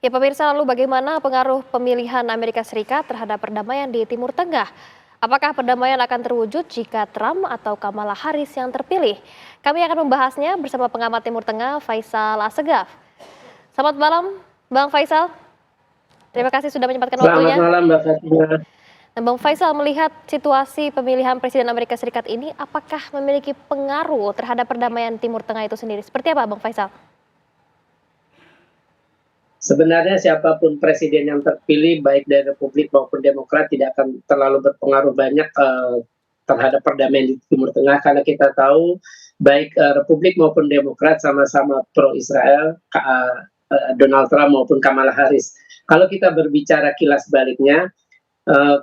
Ya pemirsa, lalu bagaimana pengaruh pemilihan Amerika Serikat terhadap perdamaian di Timur Tengah? Apakah perdamaian akan terwujud jika Trump atau Kamala Harris yang terpilih? Kami akan membahasnya bersama pengamat Timur Tengah Faisal Assegaf. Selamat malam, Bang Faisal. Terima kasih sudah menyempatkan Selamat waktunya. malam Mbak Fatima. Dan Bang Faisal, melihat situasi pemilihan Presiden Amerika Serikat ini, apakah memiliki pengaruh terhadap perdamaian Timur Tengah itu sendiri? Seperti apa, Bang Faisal? Sebenarnya siapapun presiden yang terpilih baik dari Republik maupun Demokrat tidak akan terlalu berpengaruh banyak terhadap perdamaian di Timur Tengah karena kita tahu baik Republik maupun Demokrat sama-sama pro Israel, Donald Trump maupun Kamala Harris. Kalau kita berbicara kilas baliknya,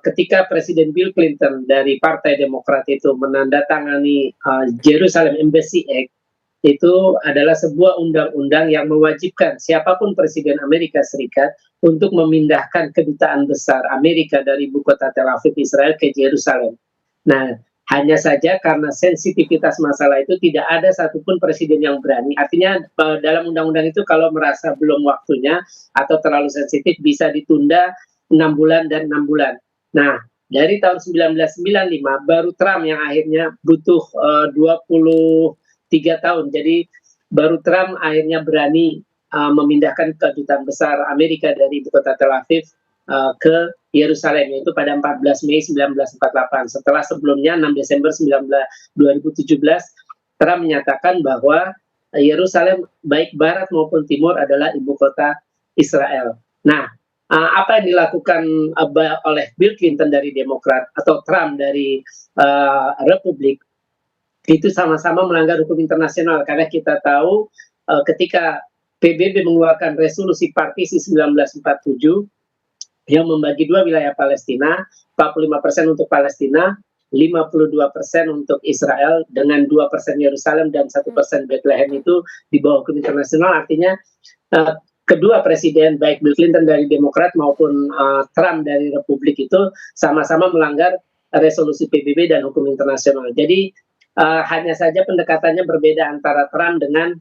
ketika Presiden Bill Clinton dari Partai Demokrat itu menandatangani Jerusalem Embassy Act, itu adalah sebuah undang-undang yang mewajibkan siapapun presiden Amerika Serikat untuk memindahkan kedutaan besar Amerika dari ibu kota Tel Aviv Israel ke Yerusalem. Nah, hanya saja karena sensitivitas masalah itu tidak ada satupun presiden yang berani. Artinya dalam undang-undang itu kalau merasa belum waktunya atau terlalu sensitif bisa ditunda 6 bulan dan 6 bulan. Nah, dari tahun 1995 baru Trump yang akhirnya butuh 23 tahun. Jadi baru Trump akhirnya berani memindahkan kedutaan besar Amerika dari ibu kota Tel Aviv ke Yerusalem, yaitu pada 14 Mei 1948. Setelah sebelumnya 6 Desember 2017 Trump menyatakan bahwa Yerusalem baik barat maupun timur adalah ibu kota Israel. Nah, apa yang dilakukan oleh Bill Clinton dari Demokrat atau Trump dari Republik itu sama-sama melanggar hukum internasional karena kita tahu ketika PBB mengeluarkan resolusi partisi 1947 yang membagi dua wilayah Palestina, 45% untuk Palestina, 52% untuk Israel dengan 2% Yerusalem dan 1% Bethlehem itu di bawah hukum internasional. Artinya kedua presiden baik Bill Clinton dari Demokrat maupun Trump dari Republik itu sama-sama melanggar resolusi PBB dan hukum internasional. Jadi hanya saja pendekatannya berbeda antara Trump dengan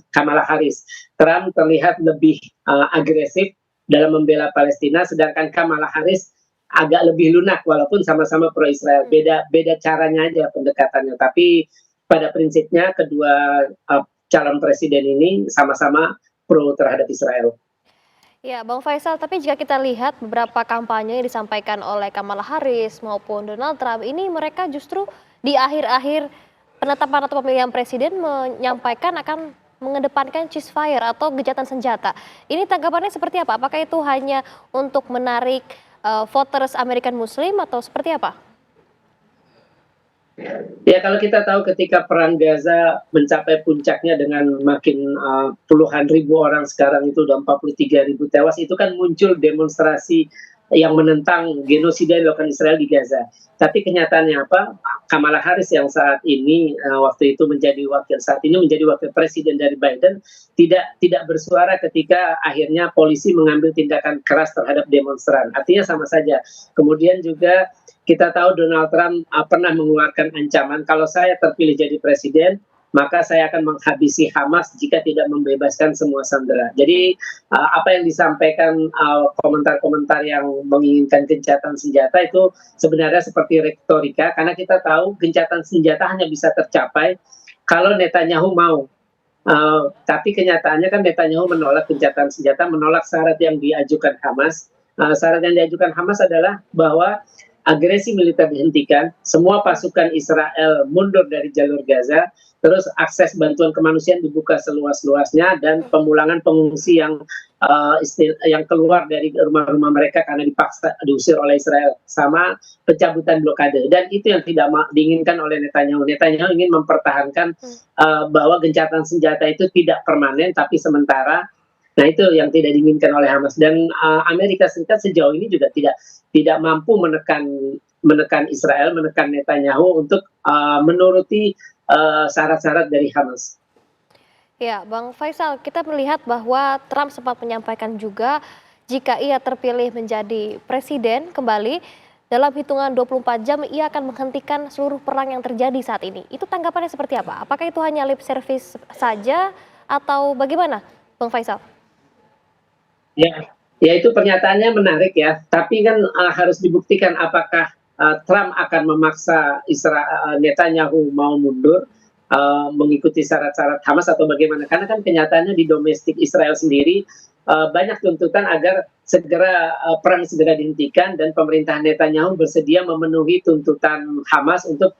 Kamala Harris. Trump terlihat lebih agresif dalam membela Palestina, sedangkan Kamala Harris agak lebih lunak walaupun sama-sama pro Israel. Beda caranya aja pendekatannya. Tapi pada prinsipnya kedua calon presiden ini sama-sama pro terhadap Israel. Ya, Bang Faisal, tapi jika kita lihat beberapa kampanye yang disampaikan oleh Kamala Harris maupun Donald Trump, ini mereka justru di akhir-akhir penetapan atau pemilihan presiden menyampaikan akan mengedepankan ceasefire atau gencatan senjata. Ini tanggapannya seperti apa? Apakah itu hanya untuk menarik voters American Muslim atau seperti apa? Ya, kalau kita tahu ketika perang Gaza mencapai puncaknya dengan makin puluhan ribu orang, sekarang itu udah 43.000 tewas, itu kan muncul demonstrasi yang menentang genosida yang dilakukan Israel di Gaza. Tapi kenyataannya apa? Kamala Harris yang saat ini waktu itu saat ini menjadi wakil presiden dari Biden tidak bersuara ketika akhirnya polisi mengambil tindakan keras terhadap demonstran. Artinya sama saja. Kemudian juga kita tahu Donald Trump pernah mengeluarkan ancaman kalau saya terpilih jadi presiden maka saya akan menghabisi Hamas jika tidak membebaskan semua sandera. Jadi apa yang disampaikan komentar-komentar yang menginginkan gencatan senjata itu sebenarnya seperti retorika karena kita tahu gencatan senjata hanya bisa tercapai kalau Netanyahu mau. Tapi kenyataannya kan Netanyahu menolak gencatan senjata, menolak syarat yang diajukan Hamas. Syarat yang diajukan Hamas adalah bahwa agresi militer dihentikan, semua pasukan Israel mundur dari jalur Gaza, terus akses bantuan kemanusiaan dibuka seluas-luasnya dan pemulangan pengungsi yang keluar dari rumah-rumah mereka karena dipaksa diusir oleh Israel, sama pencabutan blokade. Dan itu yang tidak diinginkan oleh Netanyahu. Netanyahu ingin mempertahankan bahwa gencatan senjata itu tidak permanen tapi sementara. Nah, itu yang tidak diinginkan oleh Hamas dan Amerika Serikat sejauh ini juga tidak mampu menekan Israel, menekan Netanyahu untuk menuruti syarat-syarat dari Hamas. Ya, Bang Faisal, kita melihat bahwa Trump sempat menyampaikan juga jika ia terpilih menjadi presiden kembali dalam hitungan 24 jam ia akan menghentikan seluruh perang yang terjadi saat ini. Itu tanggapannya seperti apa? Apakah itu hanya lip service saja atau bagaimana, Bang Faisal? Ya, ya itu pernyataannya menarik ya, tapi kan, harus dibuktikan apakah, Trump akan memaksa Netanyahu mau mundur, mengikuti syarat-syarat Hamas atau bagaimana? Karena kan kenyataannya di domestik Israel sendiri, banyak tuntutan agar perang segera dihentikan dan pemerintah Netanyahu bersedia memenuhi tuntutan Hamas untuk,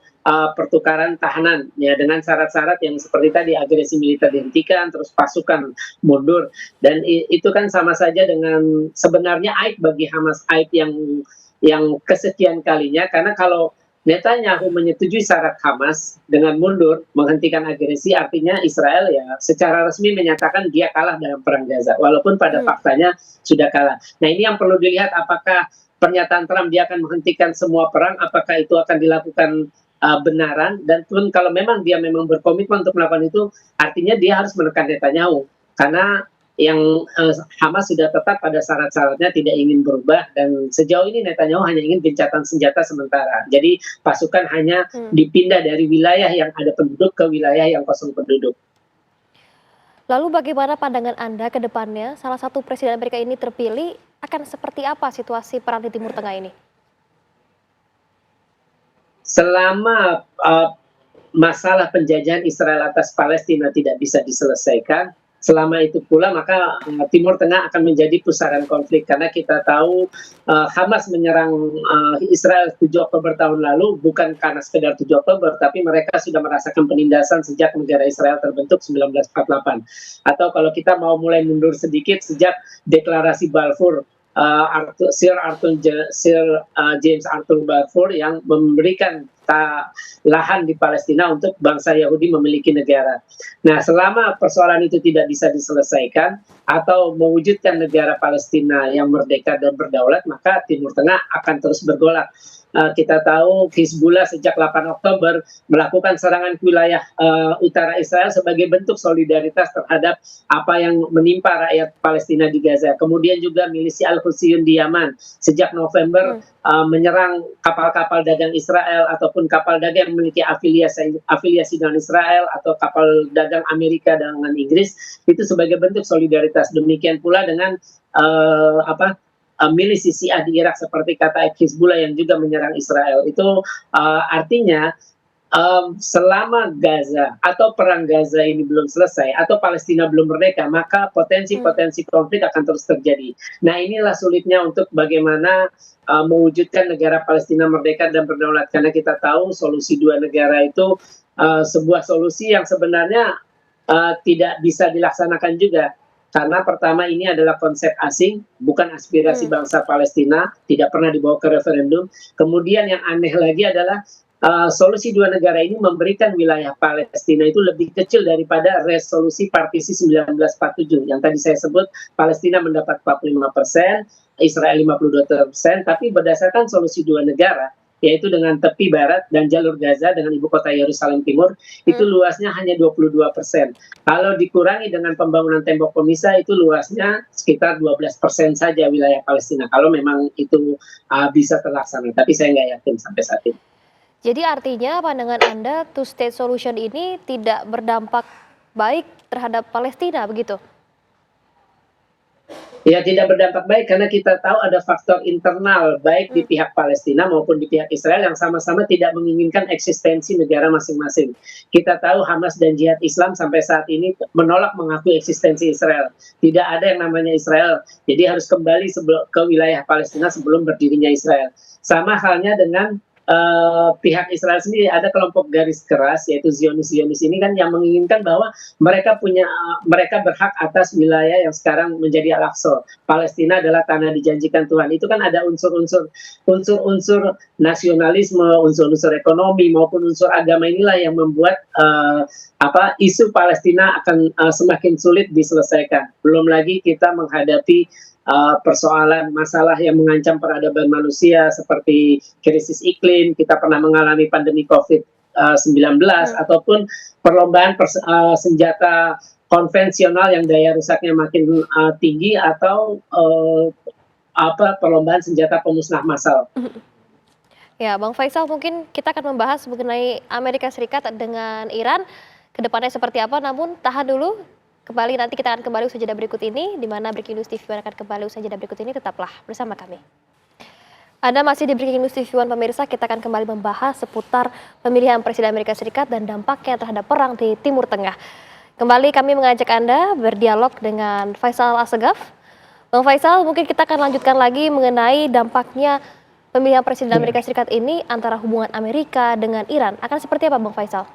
pertukaran tahanan, ya dengan syarat-syarat yang seperti tadi agresi militer dihentikan, terus pasukan mundur. Dan itu kan sama saja dengan sebenarnya aib bagi Hamas, aib yang kesekian kalinya karena kalau Netanyahu menyetujui syarat Hamas dengan mundur menghentikan agresi artinya Israel ya secara resmi menyatakan dia kalah dalam perang Gaza walaupun pada Hmm. faktanya sudah kalah. Nah, ini yang perlu dilihat apakah pernyataan Trump dia akan menghentikan semua perang, apakah itu akan dilakukan benaran dan pun kalau memang dia memang berkomitmen untuk melakukan itu artinya dia harus menekan Netanyahu karena yang Hamas sudah tetap pada syarat-syaratnya tidak ingin berubah dan sejauh ini Netanyahu hanya ingin gencatan senjata sementara. Jadi pasukan hanya Hmm. dipindah dari wilayah yang ada penduduk ke wilayah yang kosong penduduk. Lalu bagaimana pandangan Anda ke depannya salah satu presiden Amerika ini terpilih, akan seperti apa situasi perang di Timur Tengah ini? Selama masalah penjajahan Israel atas Palestina tidak bisa diselesaikan, selama itu pula maka Timur Tengah akan menjadi pusaran konflik karena kita tahu Hamas menyerang Israel 7 Oktober tahun lalu bukan karena sekedar 7 Oktober tapi mereka sudah merasakan penindasan sejak negara Israel terbentuk 1948. Atau kalau kita mau mulai mundur sedikit sejak deklarasi Balfour, Sir James Arthur Balfour yang memberikan lahan di Palestina untuk bangsa Yahudi memiliki negara. Nah, selama persoalan itu tidak bisa diselesaikan atau mewujudkan negara Palestina yang merdeka dan berdaulat, maka Timur Tengah akan terus bergolak. Kita tahu Hizbullah sejak 8 Oktober melakukan serangan ke wilayah utara Israel sebagai bentuk solidaritas terhadap apa yang menimpa rakyat Palestina di Gaza. Kemudian juga milisi Al-Husayun di Yaman sejak November Hmm. menyerang kapal-kapal dagang Israel ataupun kapal dagang yang memiliki afiliasi dengan Israel atau kapal dagang Amerika dengan Inggris itu sebagai bentuk solidaritas. Demikian pula dengan milisi Syiah di Irak seperti kata Hizbullah yang juga menyerang Israel. Itu artinya selama Gaza atau perang Gaza ini belum selesai atau Palestina belum merdeka, maka Hmm. potensi-potensi konflik akan terus terjadi. Nah, inilah sulitnya untuk bagaimana mewujudkan negara Palestina merdeka dan berdaulat karena kita tahu solusi dua negara itu sebuah solusi yang sebenarnya tidak bisa dilaksanakan juga. Karena pertama ini adalah konsep asing, bukan aspirasi Hmm. bangsa Palestina, tidak pernah dibawa ke referendum. Kemudian yang aneh lagi adalah solusi dua negara ini memberikan wilayah Palestina itu lebih kecil daripada resolusi partisi 1947 yang tadi saya sebut Palestina mendapat 45%, Israel 52%, tapi berdasarkan solusi dua negara yaitu dengan tepi barat dan jalur Gaza dengan ibu kota Yerusalem Timur itu Hmm. luasnya hanya 22%. Kalau dikurangi dengan pembangunan tembok pemisah itu luasnya sekitar 12% saja wilayah Palestina kalau memang itu bisa terlaksana, tapi saya nggak yakin sampai saat ini. Jadi artinya pandangan Anda two state solution ini tidak berdampak baik terhadap Palestina begitu? Ya tidak berdampak baik karena kita tahu ada faktor internal baik di Hmm. pihak Palestina maupun di pihak Israel yang sama-sama tidak menginginkan eksistensi negara masing-masing. Kita tahu Hamas dan Jihad Islam sampai saat ini menolak mengakui eksistensi Israel. Tidak ada yang namanya Israel. Jadi harus kembali ke wilayah Palestina sebelum berdirinya Israel. Sama halnya dengan pihak Israel sendiri ada kelompok garis keras yaitu Zionis ini kan yang menginginkan bahwa mereka berhak atas wilayah yang sekarang menjadi Al-Aqsa. Palestina adalah tanah dijanjikan Tuhan. Itu kan ada unsur-unsur nasionalisme, unsur-unsur ekonomi maupun unsur agama inilah yang membuat isu Palestina akan semakin sulit diselesaikan. Belum lagi kita menghadapi persoalan masalah yang mengancam peradaban manusia seperti krisis iklim, kita pernah mengalami pandemi COVID-19 Hmm. ataupun perlombaan senjata konvensional yang daya rusaknya makin tinggi atau perlombaan senjata pemusnah massal. Ya, Bang Faisal mungkin kita akan membahas mengenai Amerika Serikat dengan Iran ke depannya seperti apa, namun tahan dulu Kembali nanti kita akan kembali usaha jeda berikut ini, di mana Breaking News TV akan kembali usaha jeda berikut ini, tetaplah bersama kami. Anda masih di Breaking News TV One pemirsa, kita akan kembali membahas seputar pemilihan Presiden Amerika Serikat dan dampaknya terhadap perang di Timur Tengah. Kembali kami mengajak Anda berdialog dengan Faisal Assegaf. Bang Faisal, mungkin kita akan lanjutkan lagi mengenai dampaknya pemilihan Presiden Amerika Serikat ini antara hubungan Amerika dengan Iran. Akan seperti apa Bang Faisal?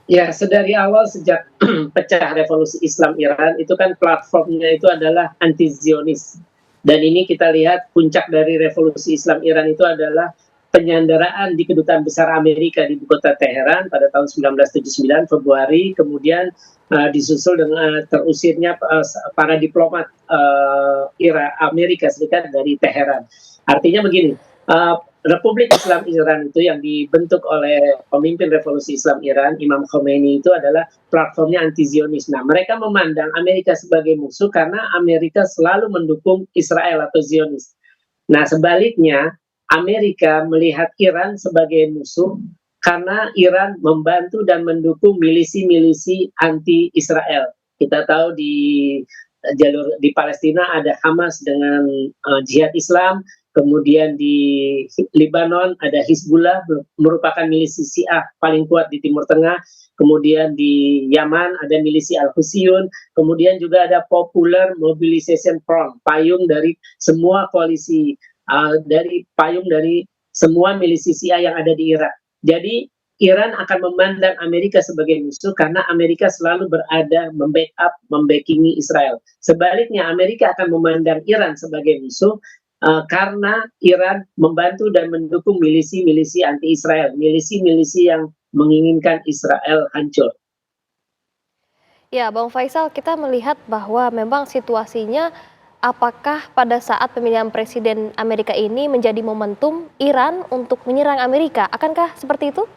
Ya, sedari awal sejak pecah revolusi Islam Iran itu kan platformnya itu adalah anti-Zionis. Dan ini kita lihat puncak dari revolusi Islam Iran itu adalah penyanderaan di Kedutaan Besar Amerika di ibu kota Teheran pada tahun 1979 Februari, kemudian disusul dengan terusirnya para diplomat Amerika Serikat dari Teheran. Artinya begini, Republik Islam Iran itu yang dibentuk oleh pemimpin revolusi Islam Iran, Imam Khomeini, itu adalah platformnya anti-Zionis. Nah, mereka memandang Amerika sebagai musuh karena Amerika selalu mendukung Israel atau Zionis. Nah, sebaliknya, Amerika melihat Iran sebagai musuh karena Iran membantu dan mendukung milisi-milisi anti-Israel. Kita tahu di jalur di Palestina ada Hamas dengan Jihad Islam. Kemudian di Lebanon ada Hizbullah, merupakan milisi Syiah paling kuat di Timur Tengah. Kemudian di Yaman ada milisi Al-Husayun. Kemudian juga ada Popular Mobilization Front, payung dari semua koalisi, payung dari semua milisi Syiah yang ada di Irak. Jadi Iran akan memandang Amerika sebagai musuh karena Amerika selalu berada membackingi Israel. Sebaliknya Amerika akan memandang Iran sebagai musuh karena Iran membantu dan mendukung milisi-milisi anti-Israel, milisi-milisi yang menginginkan Israel hancur. Ya, Bang Faisal, kita melihat bahwa memang situasinya apakah pada saat pemilihan Presiden Amerika ini menjadi momentum Iran untuk menyerang Amerika? Akankah seperti itu?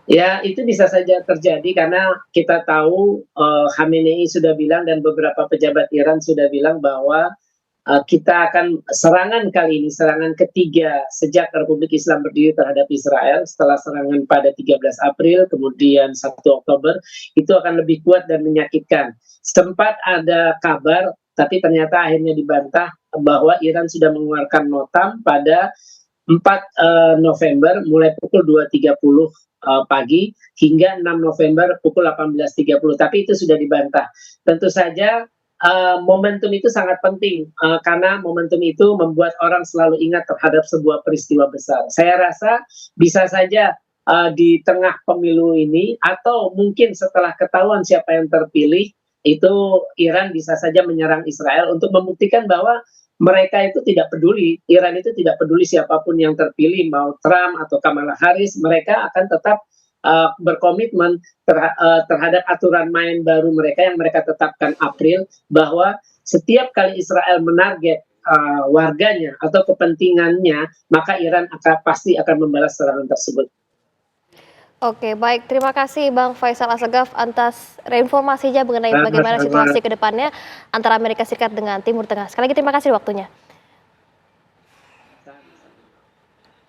Ya, itu bisa saja terjadi karena kita tahu Khamenei sudah bilang dan beberapa pejabat Iran sudah bilang bahwa kita akan serangan kali ini, serangan ketiga sejak Republik Islam berdiri terhadap Israel setelah serangan pada 13 April, kemudian 1 Oktober, itu akan lebih kuat dan menyakitkan. Sempat ada kabar, tapi ternyata akhirnya dibantah bahwa Iran sudah mengeluarkan notam pada 4 November mulai pukul 2.30 pagi hingga 6 November pukul 18.30, tapi itu sudah dibantah. Tentu saja momentum itu sangat penting karena momentum itu membuat orang selalu ingat terhadap sebuah peristiwa besar. Saya rasa bisa saja di tengah pemilu ini atau mungkin setelah ketahuan siapa yang terpilih, itu Iran bisa saja menyerang Israel untuk membuktikan bahwa mereka itu tidak peduli, Iran itu tidak peduli siapapun yang terpilih, mau Trump atau Kamala Harris, mereka akan tetap berkomitmen terhadap aturan main baru mereka yang mereka tetapkan April, bahwa setiap kali Israel menarget warganya atau kepentingannya, maka Iran pasti akan membalas serangan tersebut. Oke, baik. Terima kasih Bang Faisal Assegaf atas informasinya mengenai bagaimana Sama-sama. situasi ke depannya antara Amerika Serikat dengan Timur Tengah. Sekali lagi terima kasih waktunya.